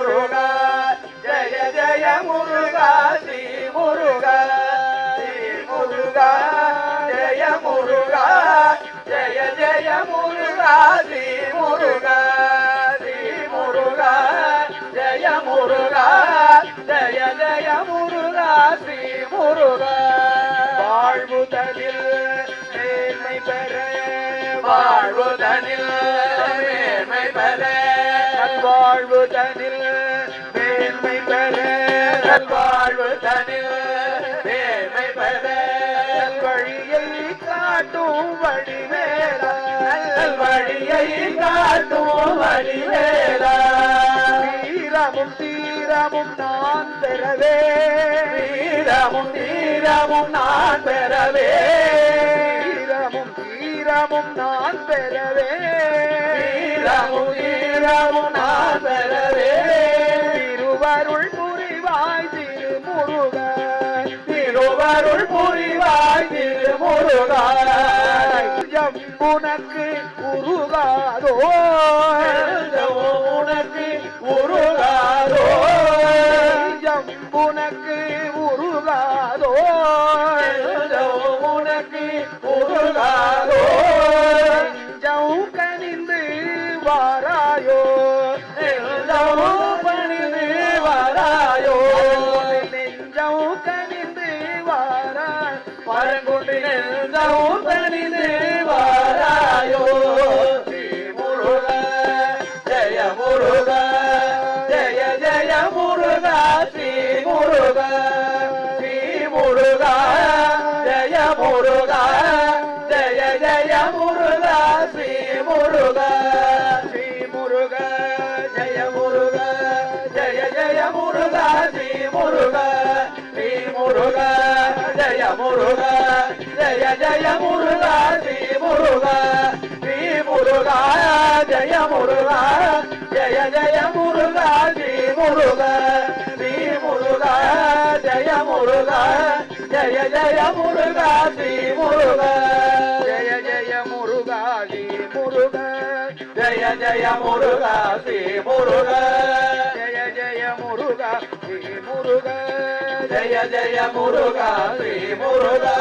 முருகா ஜெய ஜெய முருகா ஸ்ரீ முருகா ஸ்ரீ முருகா ஜெய முருகா ஜெய ஜெய முருகா ஸ்ரீ முருகா ஸ்ரீ முருகா ஜெய முருகா ஜெய ஜெய முருகா ஸ்ரீ முருகா வாழ்வுதலில் மேன்மை பெற வாழ்வுதனில் மேன்மை பெற வாழ்வுதனில் மேன்மை பெற வாழ்வுதனில் மேன்மை பெற வழியை காட்டும் வழிவேலா வழியை காட்டும் வழிவேலா வீரமும் தீரமும் நான் பெறவே வீரமும் தீரமும் நான் பெறவே வீரமும் தீரமும் நான் பெறவே வீரமும் தீரமும் நான் பெறவே திருவருள் புரிவாய் திருமுருகா திருவருள் புரிவாய் திருமுருகா உனக்கு உருகாதோ உனக்கு உருகாதோ உனக்கு உருகாதோ உனக்கு உருகாதோ நெஞ்சம் கனிந்து வாராயோ நெஞ்சம் பணிந்து வாராயோ நெஞ்சம் கனிந்து வாராய் பரங்குண்டு நெஞ்சம் கனிந்து வாராயோ ஸ்ரீ முருகா ஜெய முருகா ஜெய ஜெய முருகா ஸ்ரீ முருகா ஸ்ரீ முருகா ஜெய முருகா ஜெய ஜெய முருகா ஸ்ரீ முருகா ஸ்ரீ முருகா ஜெய முருகா ஜெய ஜெய முருகா ஸ்ரீ முருகா ஸ்ரீ முருகா ஜெய முருகா ஜெய ஜெய முருகா ஸ்ரீ முருகா ஸ்ரீ முருகா ஜெய முருகா ஜெய ஜெய முருகா ஸ்ரீ முருகா ஸ்ரீ முருகா ஜெய முருகா ஜெய ஜெய முருகா ஸ்ரீ முருகா ஜெய ஜெய முருகா ஸ்ரீ முருகா ஜெய ஜெய முருகா ஸ்ரீ முருகா ஜெய ஜெய முருகா ஸ்ரீ முருகா ஜெய ஜெய முருகா ஸ்ரீ முருகா